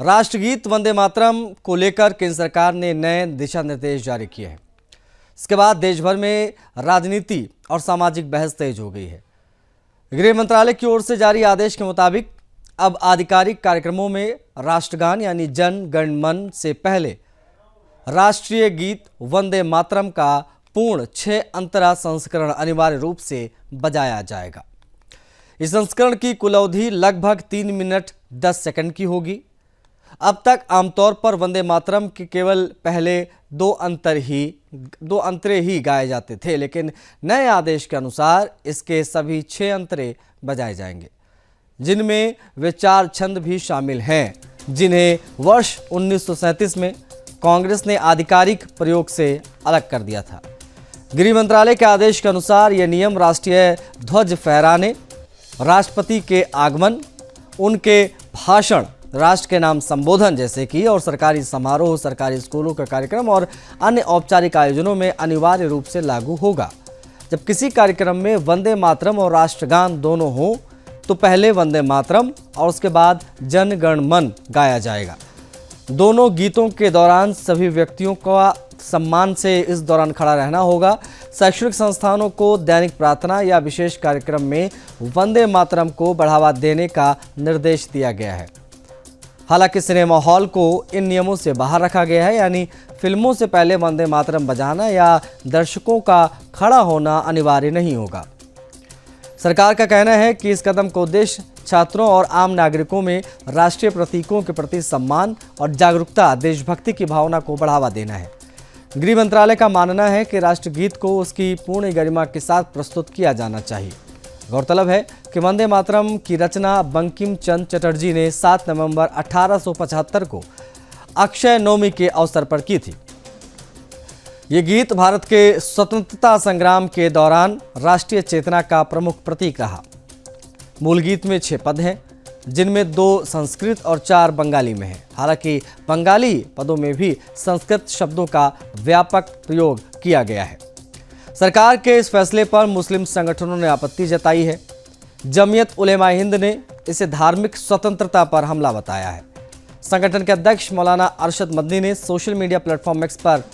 राष्ट्रगीत वंदे मातरम को लेकर केंद्र सरकार ने नए दिशा निर्देश जारी किए हैं। इसके बाद देश भर में राजनीति और सामाजिक बहस तेज हो गई है। गृह मंत्रालय की ओर से जारी आदेश के मुताबिक अब आधिकारिक कार्यक्रमों में राष्ट्रगान यानी जन गण मन से पहले राष्ट्रीय गीत वंदे मातरम का पूर्ण 6 अंतरा संस्करण अनिवार्य रूप से बजाया जाएगा। इस संस्करण की कुल अवधि लगभग 3 मिनट 10 सेकंड की होगी। अब तक आमतौर पर वंदे मातरम के केवल पहले दो अंतरे ही गाए जाते थे, लेकिन नए आदेश के अनुसार इसके सभी 6 अंतरे बजाए जाएंगे, जिनमें वे 4 छंद भी शामिल हैं, जिन्हें वर्ष 1937 में कांग्रेस ने आधिकारिक प्रयोग से अलग कर दिया था। गृह मंत्रालय के आदेश के अनुसार यह नियम राष्ट्रीय ध्वज फहराने, राष्ट्रपति के आगमन, उनके भाषण, राष्ट्र के नाम संबोधन जैसे कि और सरकारी समारोह, सरकारी स्कूलों का कार्यक्रम और अन्य औपचारिक आयोजनों में अनिवार्य रूप से लागू होगा। जब किसी कार्यक्रम में वंदे मातरम और राष्ट्रगान दोनों हों तो पहले वंदे मातरम और उसके बाद जन गण मन गाया जाएगा। दोनों गीतों के दौरान सभी व्यक्तियों का सम्मान से इस दौरान खड़ा रहना होगा। शैक्षणिक संस्थानों को दैनिक प्रार्थना या विशेष कार्यक्रम में वंदे मातरम को बढ़ावा देने का निर्देश दिया गया है। हालांकि सिनेमा हॉल को इन नियमों से बाहर रखा गया है, यानी फिल्मों से पहले वंदे मातरम बजाना या दर्शकों का खड़ा होना अनिवार्य नहीं होगा। सरकार का कहना है कि इस कदम का उद्देश्य छात्रों और आम नागरिकों में राष्ट्रीय प्रतीकों के प्रति सम्मान और जागरूकता, देशभक्ति की भावना को बढ़ावा देना है। गृह मंत्रालय का मानना है कि राष्ट्रगीत को उसकी पूर्ण गरिमा के साथ प्रस्तुत किया जाना चाहिए। गौरतलब है कि वंदे मातरम की रचना बंकिम चंद्र चटर्जी ने 7 नवंबर 1875 को अक्षय नवमी के अवसर पर की थी। ये गीत भारत के स्वतंत्रता संग्राम के दौरान राष्ट्रीय चेतना का प्रमुख प्रतीक रहा। मूल गीत में 6 पद हैं, जिनमें 2 संस्कृत और 4 बंगाली में हैं। हालांकि बंगाली पदों में भी संस्कृत शब्दों का व्यापक प्रयोग किया गया है। सरकार के इस फैसले पर मुस्लिम संगठनों ने आपत्ति जताई है। जमीयत उलेमा हिंद ने इसे धार्मिक स्वतंत्रता पर हमला बताया है। संगठन के अध्यक्ष मौलाना अरशद मदनी ने सोशल मीडिया प्लेटफॉर्म एक्स पर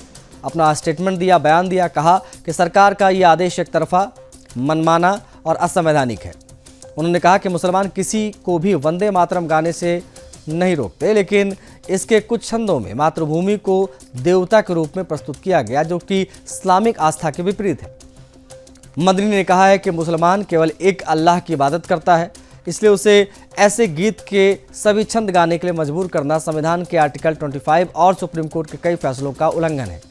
अपना स्टेटमेंट दिया, बयान दिया, कहा कि सरकार का ये आदेश एक तरफा, मनमाना और असंवैधानिक है। उन्होंने कहा कि मुसलमान किसी को भी वंदे मातरम गाने से नहीं रोकते, लेकिन इसके कुछ छंदों में मातृभूमि को देवता के रूप में प्रस्तुत किया गया, जो कि इस्लामिक आस्था के विपरीत है। मदनी ने कहा है कि मुसलमान केवल एक अल्लाह की इबादत करता है, इसलिए उसे ऐसे गीत के सभी छंद गाने के लिए मजबूर करना संविधान के आर्टिकल 25 और सुप्रीम कोर्ट के कई फैसलों का उल्लंघन है।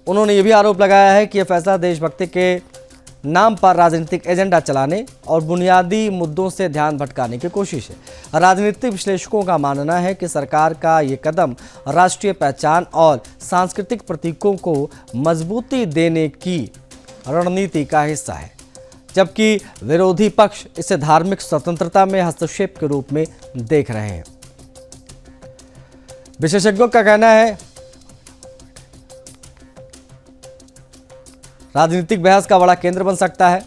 उन्होंने ये भी आरोप लगाया है कि यह फैसला देशभक्ति के नाम पर राजनीतिक एजेंडा चलाने और बुनियादी मुद्दों से ध्यान भटकाने की कोशिश है। राजनीतिक विश्लेषकों का मानना है कि सरकार का ये कदम राष्ट्रीय पहचान और सांस्कृतिक प्रतीकों को मजबूती देने की रणनीति का हिस्सा है, जबकि विरोधी पक्ष इसे धार्मिक स्वतंत्रता में हस्तक्षेप के रूप में देख रहे हैं। विशेषज्ञों का कहना है राजनीतिक बहस का बड़ा केंद्र बन सकता है,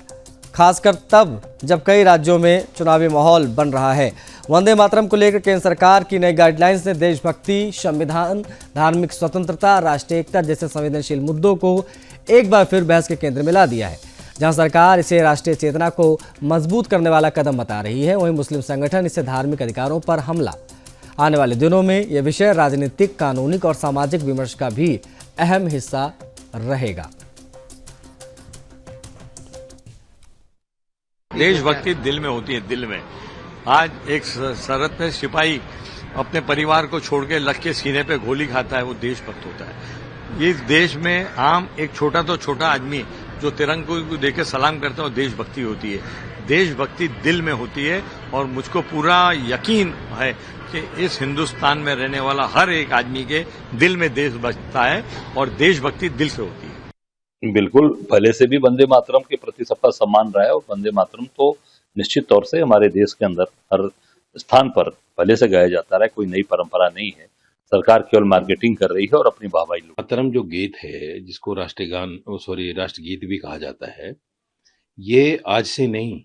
खासकर तब जब कई राज्यों में चुनावी माहौल बन रहा है। वंदे मातरम को लेकर केंद्र सरकार की नई गाइडलाइंस ने देशभक्ति, संविधान, धार्मिक स्वतंत्रता, राष्ट्रीय एकता जैसे संवेदनशील मुद्दों को एक बार फिर बहस के केंद्र में ला दिया है। जहां सरकार इसे राष्ट्रीय चेतना को मजबूत करने वाला कदम बता रही है, वहीं मुस्लिम संगठन इसे धार्मिक अधिकारों पर हमला। आने वाले दिनों में यह विषय राजनीतिक, कानूनी और सामाजिक विमर्श का भी अहम हिस्सा रहेगा। देशभक्ति दिल में होती है, दिल में। आज एक सरहद पे सिपाही अपने परिवार को छोड़ के लग के सीने पे गोली खाता है, वो देशभक्त होता है। इस देश में आम एक छोटा तो छोटा आदमी जो तिरंगे को देके सलाम करता है, वो देशभक्ति होती है। देशभक्ति दिल में होती है और मुझको पूरा यकीन है कि इस हिंदुस्तान में रहने वाला हर एक आदमी के दिल में देश बसता है और देशभक्ति दिल से होती है। बिल्कुल, पहले से भी वंदे मातरम के प्रति सबका सम्मान रहा है और वंदे मातरम तो निश्चित तौर से हमारे देश के अंदर हर स्थान पर पहले से गाया जाता रहा है, कोई नई परंपरा नहीं है। सरकार केवल मार्केटिंग कर रही है और अपनी वाहवाही लूट। मातरम जो गीत है, जिसको राष्ट्रगीत भी कहा जाता है, ये आज से नहीं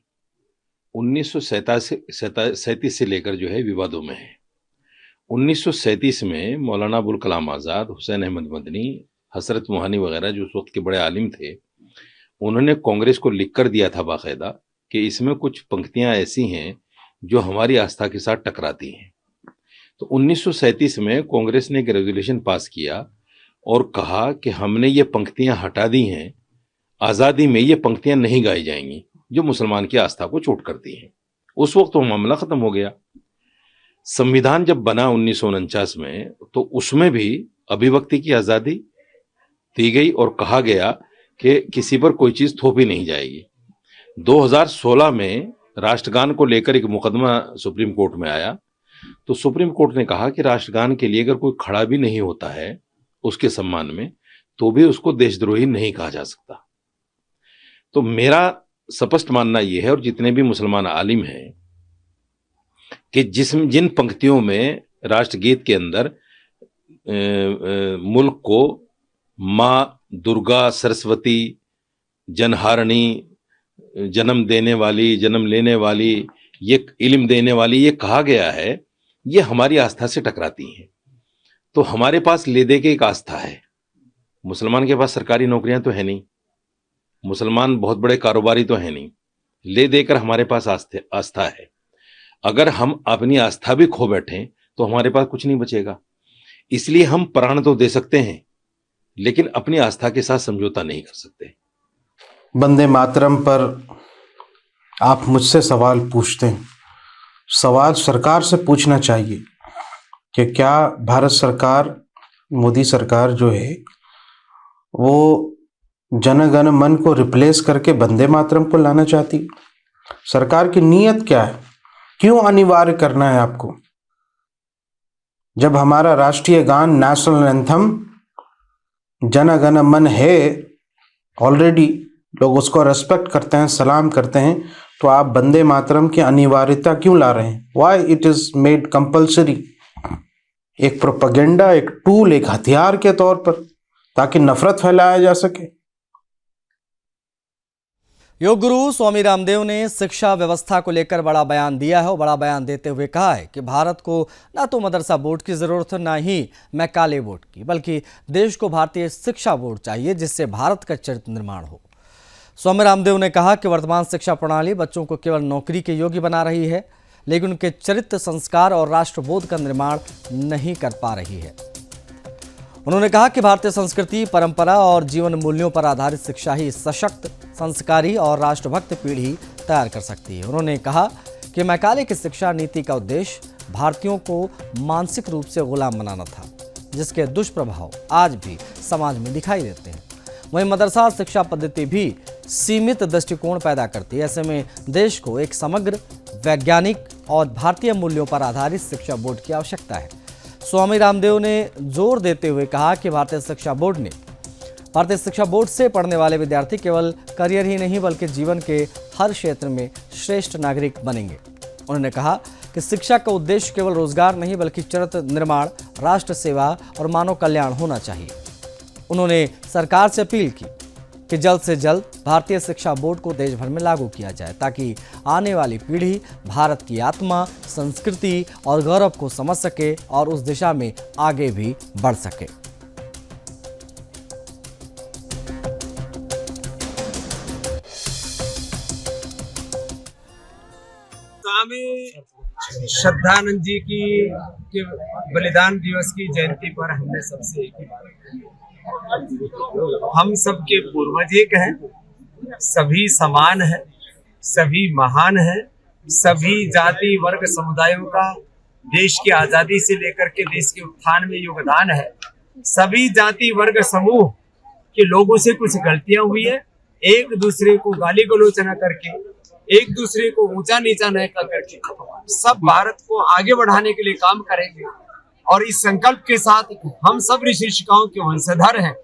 1937 से लेकर जो है विवादों में है। 1937 में मौलाना अबुल कलाम आज़ाद, हुसैन अहमद मदनी, हसरत मोहानी वगैरह जो उस वक्त के बड़े आलिम थे, उन्होंने कांग्रेस को लिख कर दिया था बाकायदा कि इसमें कुछ पंक्तियां ऐसी हैं जो हमारी आस्था के साथ टकराती हैं। तो 1937 में कांग्रेस ने एक रेजोल्यूशन पास किया और कहा कि हमने ये पंक्तियां हटा दी हैं, आज़ादी में ये पंक्तियां नहीं गाई जाएंगी जो मुसलमान की आस्था को चोट करती हैं। उस वक्त तो मामला खत्म हो गया। संविधान जब बना 1949 में, तो उसमें भी अभिव्यक्ति की आज़ादी दी गई और कहा गया कि किसी पर कोई चीज़ थोपी नहीं जाएगी। 2016 में राष्ट्रगान को लेकर एक मुकदमा सुप्रीम कोर्ट में आया, तो सुप्रीम कोर्ट ने कहा कि राष्ट्रगान के लिए अगर कोई खड़ा भी नहीं होता है उसके सम्मान में, तो भी उसको देशद्रोही नहीं कहा जा सकता। तो मेरा स्पष्ट मानना यह है, और जितने भी मुसलमान आलिम हैं, कि जिन पंक्तियों में राष्ट्रगीत के अंदर मुल्क को माँ दुर्गा, सरस्वती, जनहारणी, जन्म देने वाली, जन्म लेने वाली, ये इल्म देने वाली, ये कहा गया है, ये हमारी आस्था से टकराती हैं। तो हमारे पास ले दे के एक आस्था है। मुसलमान के पास सरकारी नौकरियां तो है नहीं, मुसलमान बहुत बड़े कारोबारी तो है नहीं, ले देकर हमारे पास आस्था है। अगर हम अपनी आस्था भी खो बैठें तो हमारे पास कुछ नहीं बचेगा। इसलिए हम प्राण तो दे सकते हैं, लेकिन अपनी आस्था के साथ समझौता नहीं कर सकते। वंदे मातरम पर आप मुझसे सवाल पूछते हैं, सवाल सरकार से पूछना चाहिए कि क्या भारत सरकार, मोदी सरकार जो है, वो जन गण मन को रिप्लेस करके वंदे मातरम को लाना चाहती? सरकार की नीयत क्या है? क्यों अनिवार्य करना है आपको? जब हमारा राष्ट्रीय गान, नेशनल एंथम जन गण मन है, ऑलरेडी लोग उसको रेस्पेक्ट करते हैं, सलाम करते हैं, तो आप वंदे मातरम की अनिवार्यता क्यों ला रहे हैं? Why it is made compulsory? एक प्रोपेगेंडा, एक टूल, एक हथियार के तौर पर, ताकि नफरत फैलाया जा सके। योग गुरु स्वामी रामदेव ने शिक्षा व्यवस्था को लेकर बड़ा बयान दिया है और बड़ा बयान देते हुए कहा है कि भारत को ना तो मदरसा बोर्ड की जरूरत है, ना ही मैकाले बोर्ड की, बल्कि देश को भारतीय शिक्षा बोर्ड चाहिए जिससे भारत का चरित्र निर्माण हो। स्वामी रामदेव ने कहा कि वर्तमान शिक्षा प्रणाली बच्चों को केवल नौकरी के योग्य बना रही है, लेकिन उनके चरित्र, संस्कार और राष्ट्रबोध का निर्माण नहीं कर पा रही है। उन्होंने कहा कि भारतीय संस्कृति, परंपरा और जीवन मूल्यों पर आधारित शिक्षा ही सशक्त, संस्कारी और राष्ट्रभक्त पीढ़ी तैयार कर सकती है। उन्होंने कहा कि मैकाले की शिक्षा नीति का उद्देश्य भारतीयों को मानसिक रूप से गुलाम बनाना था, जिसके दुष्प्रभाव आज भी समाज में दिखाई देते हैं। वहीं मदरसा शिक्षा पद्धति भी सीमित दृष्टिकोण पैदा करती है। ऐसे में देश को एक समग्र, वैज्ञानिक और भारतीय मूल्यों पर आधारित शिक्षा बोर्ड की आवश्यकता है। स्वामी रामदेव ने जोर देते हुए कहा कि भारतीय शिक्षा बोर्ड से पढ़ने वाले विद्यार्थी केवल करियर ही नहीं बल्कि जीवन के हर क्षेत्र में श्रेष्ठ नागरिक बनेंगे। उन्होंने कहा कि शिक्षा का उद्देश्य केवल रोजगार नहीं बल्कि चरित्र निर्माण, राष्ट्र सेवा और मानव कल्याण होना चाहिए। उन्होंने सरकार से अपील की कि जल्द से जल्द भारतीय शिक्षा बोर्ड को देश भर में लागू किया जाए, ताकि आने वाली पीढ़ी भारत की आत्मा, संस्कृति और गौरव को समझ सके और उस दिशा में आगे भी बढ़ सके। स्वामी श्रद्धानंद जी के बलिदान दिवस की जयंती पर हमने सबसे एक ही बात कही, हम सबके पूर्वज एक हैं, सभी समान हैं, सभी महान हैं, सभी जाति वर्ग समुदायों का देश की आजादी से लेकर के देश के उत्थान में योगदान है। सभी जाति वर्ग समूह के लोगों से कुछ गलतियां हुई है, एक दूसरे को गाली गलौज न करके, एक दूसरे को ऊंचा नीचा न करके सब भारत को आगे बढ़ाने के लिए काम करेंगे। और इस संकल्प के साथ हम सब ऋषि ऋषिकाओं के वंशधर हैं।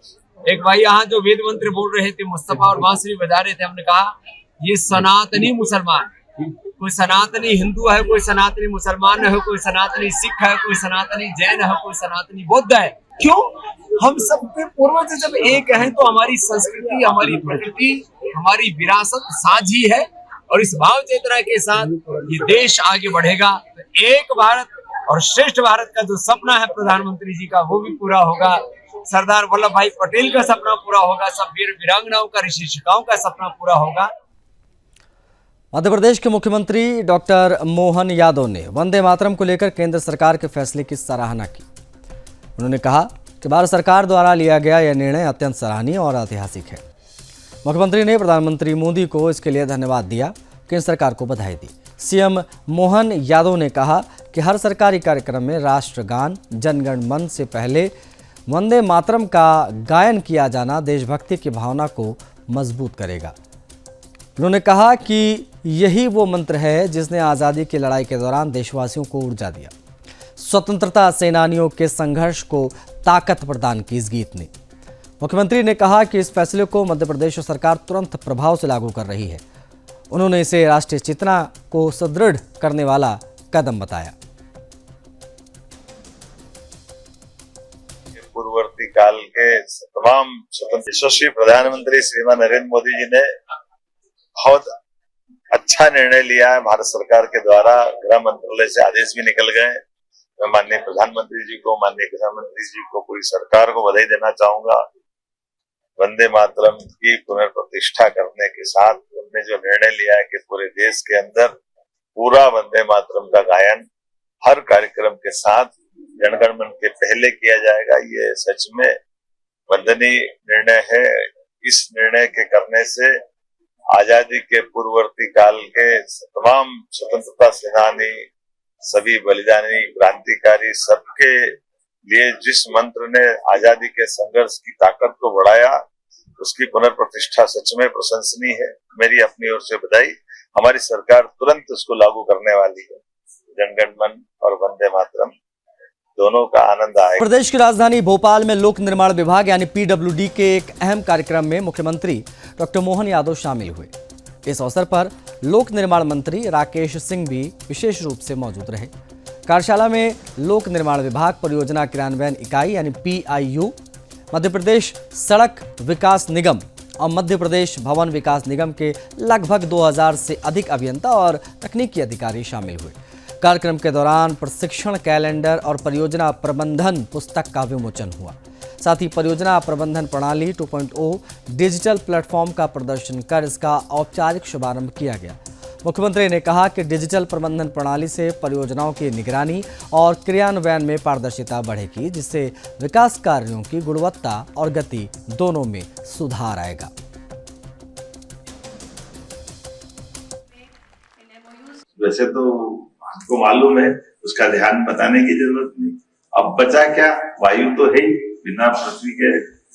एक भाई यहाँ जो वेद मंत्र बोल रहे थे, मुस्तफा, और बांसुरी बजा रहे थे, हमने कहा ये सनातनी मुसलमान, कोई सनातनी हिंदू है, कोई सनातनी मुसलमान है, कोई सनातनी सिख है, कोई सनातनी जैन है, कोई सनातनी बौद्ध है। क्यों? हम सबके पूर्वज जब एक हैं तो हमारी संस्कृति, हमारी प्रकृति, हमारी विरासत साझी है और इस भाव चेतना के साथ ये देश आगे बढ़ेगा। तो एक भारत और श्रेष्ठ भारत का जो सपना है प्रधानमंत्री जी का वो भी पूरा होगा। सरदार वल्लभ भाई पटेल का सपना पूरा होगा। सब वीर वीरांगनाओं का, ऋषि शिक्षाओं का सपना पूरा होगा। मध्य प्रदेश के मुख्यमंत्री डॉक्टर मोहन यादव ने वंदे मातरम को लेकर केंद्र सरकार के फैसले की सराहना की। उन्होंने कहा कि भारत सरकार द्वारा लिया गया यह निर्णय अत्यंत सराहनीय और ऐतिहासिक है। मुख्यमंत्री ने प्रधानमंत्री मोदी को इसके लिए धन्यवाद दिया, केंद्र सरकार को बधाई दी। सीएम मोहन यादव ने कहा कि हर सरकारी कार्यक्रम में राष्ट्रगान जनगण मन से पहले वंदे मातरम का गायन किया जाना देशभक्ति की भावना को मजबूत करेगा। उन्होंने कहा कि यही वो मंत्र है जिसने आज़ादी की लड़ाई के दौरान देशवासियों को ऊर्जा दिया, स्वतंत्रता सेनानियों के संघर्ष को ताकत प्रदान की इस गीत ने। मुख्यमंत्री ने कहा कि इस फैसले को मध्य प्रदेश सरकार तुरंत प्रभाव से लागू कर रही है। उन्होंने इसे राष्ट्रीय चेतना को सुदृढ़ करने वाला कदम बताया। पूर्ववर्ती काल के तमाम स्वतंत्र यशस्वी प्रधानमंत्री श्रीमान नरेंद्र मोदी जी ने बहुत अच्छा निर्णय लिया है। भारत सरकार के द्वारा गृह मंत्रालय से आदेश भी निकल गए। मैं माननीय प्रधानमंत्री जी को, माननीय गृहमंत्री जी को, पूरी सरकार को बधाई देना चाहूंगा। वंदे मातरम की पुनर्प्रतिष्ठा करने के साथ उन्होंने जो निर्णय लिया है कि पूरे देश के अंदर पूरा वंदे मातरम का गायन हर कार्यक्रम के साथ जनगण मन के पहले किया जाएगा, ये सच में वंदनीय निर्णय है। इस निर्णय के करने से आजादी के पूर्ववर्ती काल के तमाम स्वतंत्रता सेनानी, सभी बलिदानी, क्रांतिकारी, सबके लिए जिस मंत्र ने आजादी के संघर्ष की ताकत को बढ़ाया, उसकी पुनर्प्रतिष्ठा सच में प्रशंसनीय है। मेरी अपनी ओर से बधाई। हमारी सरकार तुरंत उसको लागू करने वाली है। जनगण मन और वंदे मातरम दोनों का आनंद आएगा। प्रदेश की राजधानी भोपाल में लोक निर्माण विभाग यानी पीडब्ल्यूडी के एक अहम कार्यक्रम में मुख्यमंत्री डॉक्टर मोहन यादव शामिल हुए। इस अवसर पर लोक निर्माण मंत्री राकेश सिंह भी विशेष रूप से मौजूद रहे। कार्यशाला में लोक निर्माण विभाग परियोजना क्रियान्वयन इकाई यानी PIU, मध्य प्रदेश सड़क विकास निगम और मध्य प्रदेश भवन विकास निगम के लगभग 2000 से अधिक अभियंता और तकनीकी अधिकारी शामिल हुए। कार्यक्रम के दौरान प्रशिक्षण कैलेंडर और परियोजना प्रबंधन पुस्तक का विमोचन हुआ। साथ ही परियोजना प्रबंधन प्रणाली 2.0 डिजिटल प्लेटफॉर्म का प्रदर्शन कर इसका औपचारिक शुभारंभ किया गया। मुख्यमंत्री ने कहा कि डिजिटल प्रबंधन प्रणाली से परियोजनाओं की निगरानी और क्रियान्वयन में पारदर्शिता बढ़ेगी, जिससे विकास कार्यों की गुणवत्ता और गति दोनों में सुधार आएगा। वैसे तो आपको मालूम है, उसका ध्यान बताने की जरूरत नहीं। अब बचा क्या, वायु तो है ही। बिना पृथ्वी के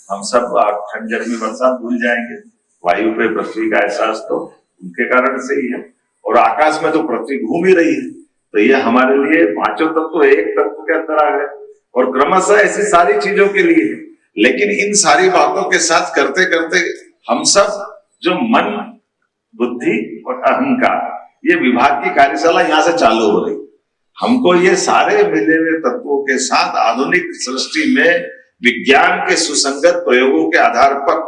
हम सब ठंड गर्मी बरसात भूल जाएंगे। वायु पे पृथ्वी का एहसास तो उनके कारण से ही है। और आकाश में तो पृथ्वी घूम ही रही है। तो ये हमारे लिए पांचों तत्व एक तत्व के अंदर आ गए और क्रमशः ऐसी सारी चीजों के लिए है। लेकिन इन सारी बातों के साथ करते करते हम सब जो मन, बुद्धि और अहंकार, ये विभाग की कार्यशाला यहाँ से चालू हो रही। हमको ये सारे मिले हुए तत्वों के साथ आधुनिक सृष्टि में विज्ञान के सुसंगत प्रयोगों के आधार पर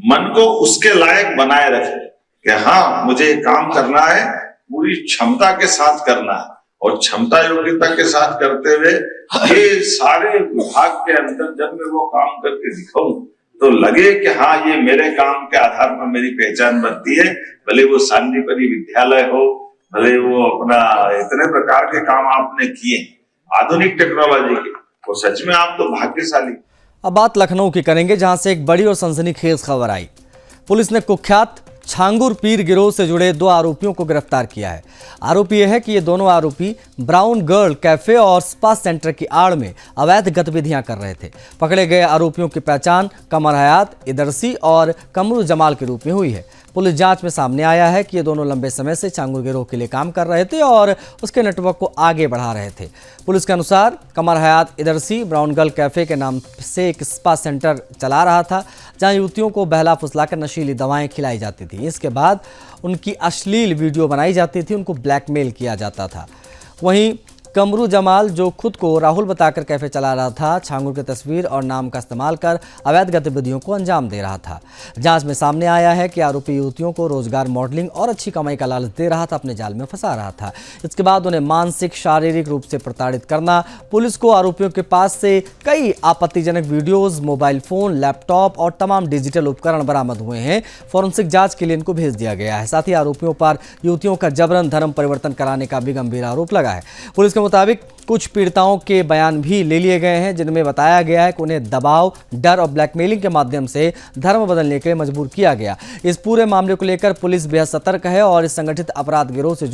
मन को उसके लायक बनाए रखे कि हाँ, मुझे काम करना है, पूरी क्षमता के साथ करना है। और क्षमता योग्यता के साथ करते हुए ये सारे विभाग के अंदर जब मैं वो काम करके दिखाऊं तो लगे कि हाँ, ये मेरे काम के आधार पर मेरी पहचान बनती है। भले वो सांदीपनि विद्यालय हो, भले वो अपना इतने प्रकार के काम आपने किए आधुनिक टेक्नोलॉजी के, वो सच में आप तो भाग्यशाली। अब बात लखनऊ की करेंगे, जहां से एक बड़ी और सनसनीखेज खबर आई। पुलिस ने कुख्यात छांगुर पीर गिरोह से जुड़े 2 आरोपियों को गिरफ्तार किया है। आरोपी यह है कि ये दोनों आरोपी ब्राउन गर्ल कैफे और स्पा सेंटर की आड़ में अवैध गतिविधियां कर रहे थे। पकड़े गए आरोपियों की पहचान कमर हयात, इदरसी और कमरू जमाल के रूप में हुई है। पुलिस जांच में सामने आया है कि ये दोनों लंबे समय से छांगुर गिरोह के लिए काम कर रहे थे और उसके नेटवर्क को आगे बढ़ा रहे थे। पुलिस के अनुसार कमर हयात इदरसी ब्राउन गर्ल कैफे के नाम से एक स्पा सेंटर चला रहा था, जहां युवतियों को बहला फुसलाकर नशीली दवाएं खिलाई जाती थी। इसके बाद उनकी अश्लील वीडियो बनाई जाती थी, उनको ब्लैकमेल किया जाता था। वहीं कमरू जमाल, जो खुद को राहुल बताकर कैफे चला रहा था, छांगुर की तस्वीर और नाम का इस्तेमाल कर अवैध गतिविधियों को अंजाम दे रहा था। जांच में सामने आया है कि आरोपी युवतियों को रोजगार, मॉडलिंग और अच्छी कमाई का लालच दे रहा था, अपने जाल में फंसा रहा था। इसके बाद उन्हें मानसिक, शारीरिक रूप से प्रताड़ित करना। पुलिस को आरोपियों के पास से कई आपत्तिजनक वीडियोज, मोबाइल फोन, लैपटॉप और तमाम डिजिटल उपकरण बरामद हुए हैं। फॉरेंसिक जांच के लिए इनको भेज दिया गया है। साथ ही आरोपियों पर युवतियों का जबरन धर्म परिवर्तन कराने का भी गंभीर आरोप लगा है। पुलिस के मुताबिक कुछ पीड़िताओं के बयान भी ले लिए गए हैं, जिनमें बताया गया है कि उन्हें दबाव, डर और ब्लैकमेलिंग के माध्यम से धर्म बदलने के लिए मजबूर किया गया। इस पूरे मामले को लेकर पुलिस बेहद सतर्क है और इस संगठित अपराध गिरोह से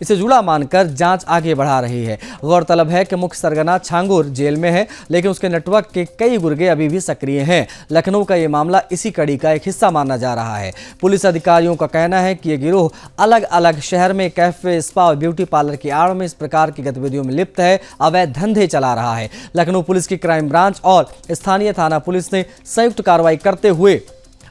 इसे जुड़ा मानकर जांच आगे बढ़ा रही है। गौरतलब है कि मुख्य सरगना छांगुर जेल में है, लेकिन उसके नेटवर्क के कई गुर्गे अभी भी सक्रिय हैं। लखनऊ का ये मामला इसी कड़ी का एक हिस्सा माना जा रहा है। पुलिस अधिकारियों का कहना है कि ये गिरोह अलग अलग शहर में कैफे, स्पा और ब्यूटी पार्लर की आड़ में इस प्रकार की गतिविधियों में लिप्त है, अवैध धंधे चला रहा है। लखनऊ पुलिस की क्राइम ब्रांच और स्थानीय थाना पुलिस ने संयुक्त कार्रवाई करते हुए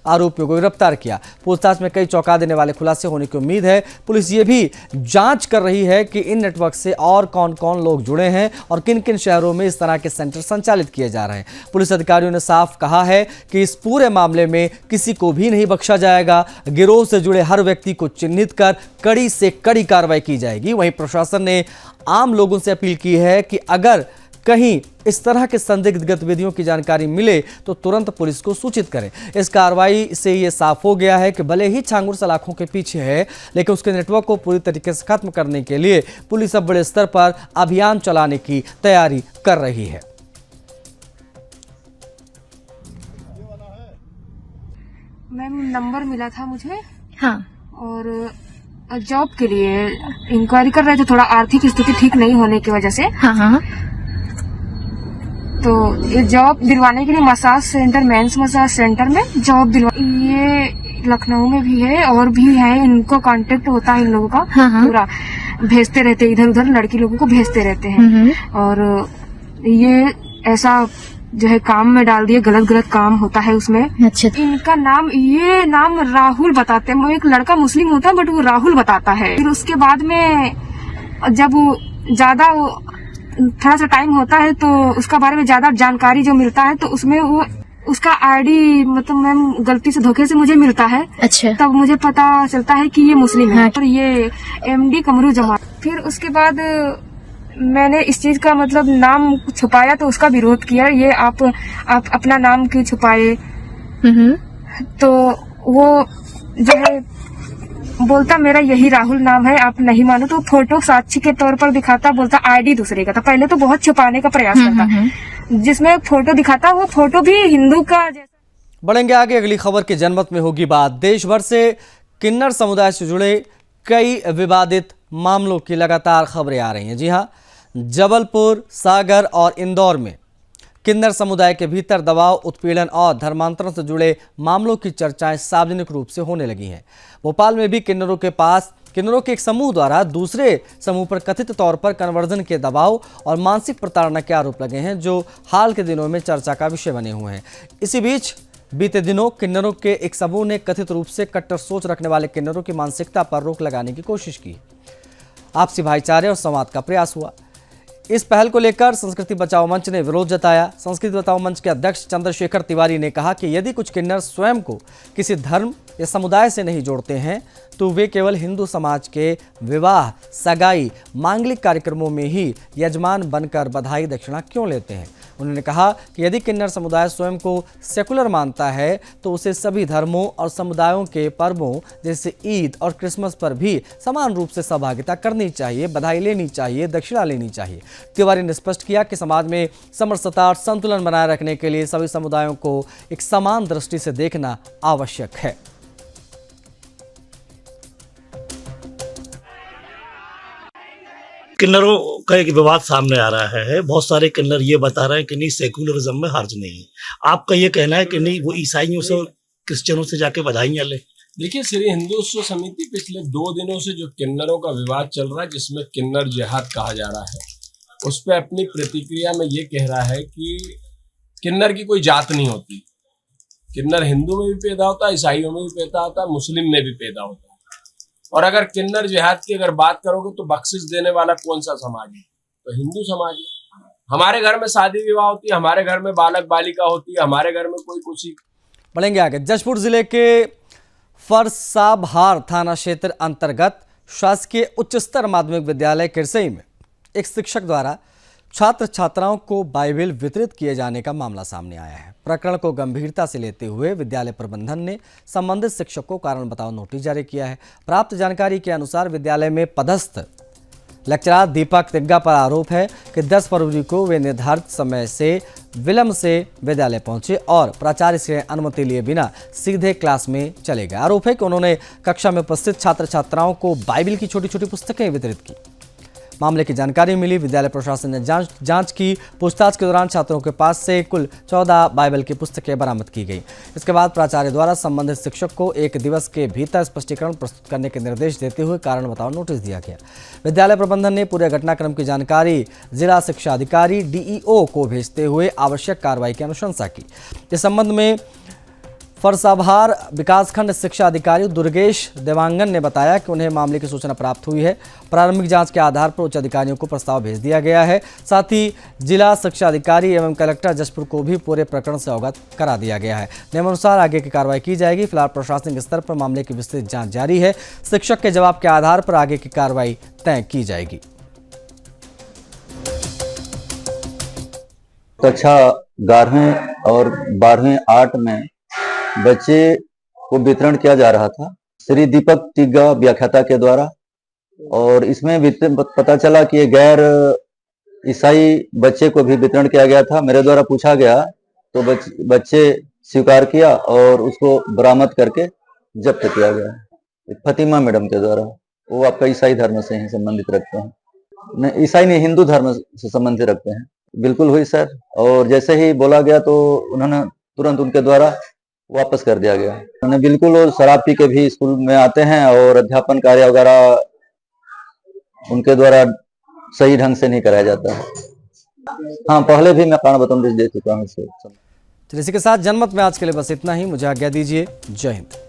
आरोपियों को गिरफ्तार किया। पूछताछ में कई चौंका देने वाले खुलासे होने की उम्मीद है। पुलिस ये भी जांच कर रही है कि इन नेटवर्क से और कौन कौन लोग जुड़े हैं और किन किन शहरों में इस तरह के सेंटर संचालित किए जा रहे हैं। पुलिस अधिकारियों ने साफ कहा है कि इस पूरे मामले में किसी को भी नहीं बख्शा जाएगा। गिरोह से जुड़े हर व्यक्ति को चिन्हित कर कड़ी से कड़ी कार्रवाई की जाएगी। वहीं प्रशासन ने आम लोगों से अपील की है कि अगर कहीं इस तरह के संदिग्ध गतिविधियों की जानकारी मिले तो तुरंत पुलिस को सूचित करें। इस कार्रवाई से ये साफ हो गया है कि भले ही छांगुर सलाखों के पीछे है, लेकिन उसके नेटवर्क को पूरी तरीके से खत्म करने के लिए पुलिस अब बड़े स्तर पर अभियान चलाने की तैयारी कर रही है। मैम, नंबर मिला था मुझे। हाँ। और जॉब के लिए इंक्वायरी कर रहे थे, थोड़ा आर्थिक स्थिति ठीक नहीं होने की वजह से। हाँ हाँ। तो ये जॉब दिलवाने के लिए massage centre, men's massage centre में जॉब दिलवा, ये लखनऊ में भी है और भी है। इनको कांटेक्ट होता है इन लोगों का। हाँ हाँ। पूरा भेजते रहते, इधर उधर लड़की लोगों को भेजते रहते हैं। और ये ऐसा जो है काम में डाल दिए, गलत गलत काम होता है उसमें। अच्छा। इनका नाम, ये नाम राहुल बताते हैं। वो एक लड़का मुस्लिम होता है बट वो राहुल बताता है। फिर उसके बाद में जब ज्यादा थोड़ा सा टाइम होता है तो उसका बारे में ज्यादा जानकारी जो मिलता है तो उसमें वो उसका आईडी मतलब मैम गलती से धोखे से मुझे मिलता है। अच्छा। तब मुझे पता चलता है कि ये मुस्लिम है। और ये MD कमरू जमाल। फिर उसके बाद मैंने इस चीज का मतलब नाम छुपाया तो उसका विरोध किया। ये आप अपना नाम क्यों छुपाए? तो वो जो है बोलता मेरा यही राहुल नाम है, आप नहीं मानो तो फोटो साक्षी के तौर पर दिखाता, बोलता आईडी दूसरे का था। पहले तो बहुत छुपाने का प्रयास करता, जिसमें फोटो दिखाता वो फोटो भी हिंदू का जैसा। बढ़ेंगे आगे, अगली खबर के जनमत में होगी बात। देश भर से किन्नर समुदाय से जुड़े कई विवादित मामलों की लगातार खबरें आ रही हैं। जी हाँ, जबलपुर, सागर और इंदौर में किन्नर समुदाय के भीतर दबाव, उत्पीड़न और धर्मांतरण से जुड़े मामलों की चर्चाएं सार्वजनिक रूप से होने लगी हैं। भोपाल में भी किन्नरों के एक समूह द्वारा दूसरे समूह पर कथित तौर पर कन्वर्जन के दबाव और मानसिक प्रताड़ना के आरोप लगे हैं, जो हाल के दिनों में चर्चा का विषय बने हुए हैं। इसी बीच बीते दिनों किन्नरों के एक समूह ने कथित रूप से कट्टर सोच रखने वाले किन्नरों की मानसिकता पर रोक लगाने की कोशिश की। आपसी भाईचारे और संवाद का प्रयास हुआ। इस पहल को लेकर संस्कृति बचाओ मंच ने विरोध जताया। संस्कृति बचाओ मंच के अध्यक्ष चंद्रशेखर तिवारी ने कहा कि यदि कुछ किन्नर स्वयं को किसी धर्म या समुदाय से नहीं जोड़ते हैं तो वे केवल हिंदू समाज के विवाह, सगाई, मांगलिक कार्यक्रमों में ही यजमान बनकर बधाई दक्षिणा क्यों लेते हैं। उन्होंने कहा कि यदि किन्नर समुदाय स्वयं को सेकुलर मानता है तो उसे सभी धर्मों और समुदायों के पर्वों जैसे ईद और क्रिसमस पर भी समान रूप से सहभागिता करनी चाहिए, बधाई लेनी चाहिए, दक्षिणा लेनी चाहिए। तिवारी ने स्पष्ट किया कि समाज में समरसता और संतुलन बनाए रखने के लिए सभी समुदायों को एक समान दृष्टि से देखना आवश्यक है। किन्नरों का एक विवाद सामने आ रहा है। बहुत सारे किन्नर ये बता रहे हैं कि नहीं, सेकुलरिज्म में हर्ज नहीं है। आपका ये कहना है कि नहीं, वो ईसाइयों से और क्रिश्चियनों से जाके बधाइयाँ ले। देखिए, श्री हिंदुत्व समिति पिछले 2 दिनों से जो किन्नरों का विवाद चल रहा है, जिसमें किन्नर जिहाद कहा जा रहा है, उस पर अपनी प्रतिक्रिया में ये कह रहा है कि किन्नर की कोई जात नहीं होती। किन्नर हिंदू में भी पैदा होता है, ईसाइयों में भी पैदा होता है, मुस्लिम में भी पैदा होता है। और अगर किन्नर जिहाद की अगर बात करोगे तो बख्शिश देने वाला कौन सा समाज है? तो हिंदू समाज है। हमारे घर में शादी विवाह होती है, हमारे घर में बालक बालिका होती है, हमारे घर में कोई कुछ। बढ़ेंगे आगे। जशपुर जिले के फरसाबहार थाना क्षेत्र अंतर्गत शासकीय उच्च स्तर माध्यमिक विद्यालय किरसई में एक शिक्षक द्वारा छात्र छात्राओं को बाइबिल वितरित किए जाने का मामला सामने आया है। प्रकरण को गंभीरता से लेते हुए विद्यालय प्रबंधन ने संबंधित शिक्षक को कारण बताओ नोटिस जारी किया है। प्राप्त जानकारी के अनुसार विद्यालय में पदस्थ लेक्चरर दीपक तिग्गा पर आरोप है कि 10 फरवरी को वे निर्धारित समय से विलंब से विद्यालय पहुंचे और प्राचार्य से अनुमति लिए बिना सीधे क्लास में चले गए। आरोप है कि उन्होंने कक्षा में उपस्थित छात्र छात्राओं को बाइबिल की छोटी छोटी पुस्तकें वितरित की। मामले की जानकारी मिली, विद्यालय प्रशासन ने जांच की। पूछताछ के दौरान छात्रों के पास से कुल 14 बाइबल की पुस्तकें बरामद की गई। इसके बाद प्राचार्य द्वारा संबंधित शिक्षक को 1 दिवस के भीतर स्पष्टीकरण प्रस्तुत करने के निर्देश देते हुए कारण बताओ नोटिस दिया गया। विद्यालय प्रबंधन ने पूरे घटनाक्रम की जानकारी जिला शिक्षा अधिकारी DEO को भेजते हुए आवश्यक कार्रवाई की अनुशंसा की। इस संबंध में फरसाबहार विकासखंड शिक्षा अधिकारी दुर्गेश देवांगन ने बताया कि उन्हें मामले की सूचना प्राप्त हुई है। प्रारंभिक जांच के आधार पर उच्च अधिकारियों को प्रस्ताव भेज दिया गया है। साथ ही जिला शिक्षा अधिकारी एवं कलेक्टर जशपुर को भी पूरे प्रकरण से अवगत करा दिया गया है। नियमानुसार आगे की कार्रवाई की जाएगी। फिलहाल प्रशासनिक स्तर पर मामले की विस्तृत जाँच जारी है। शिक्षक के जवाब के आधार पर आगे की कार्रवाई तय की जाएगी। कक्षा 11वीं और 12वीं आर्ट में बच्चे को वितरण किया जा रहा था श्री दीपक तिग्गा व्याख्याता के द्वारा, और इसमें पता चला कि ये गैर ईसाई बच्चे को भी वितरण किया गया था। मेरे द्वारा पूछा गया तो बच्चे स्वीकार किया और उसको बरामद करके जब्त किया गया। फतिमा मैडम के द्वारा, वो आपका ईसाई धर्म से ही संबंधित रखते हैं, नहीं ईसाई नहीं हिंदू धर्म से संबंधित रखते हैं। बिल्कुल हुई सर, और जैसे ही बोला गया तो उन्होंने तुरंत उनके द्वारा वापस कर दिया गया। उन्होंने बिल्कुल शराब पी के भी स्कूल में आते हैं और अध्यापन कार्य वगैरह उनके द्वारा सही ढंग से नहीं कराया जाता है। हाँ, पहले भी मैं कारण बताओ नोटिस दे चुका हूँ। इसी के साथ जनमत में आज के लिए बस इतना ही। मुझे आज्ञा दीजिए। जय हिंद।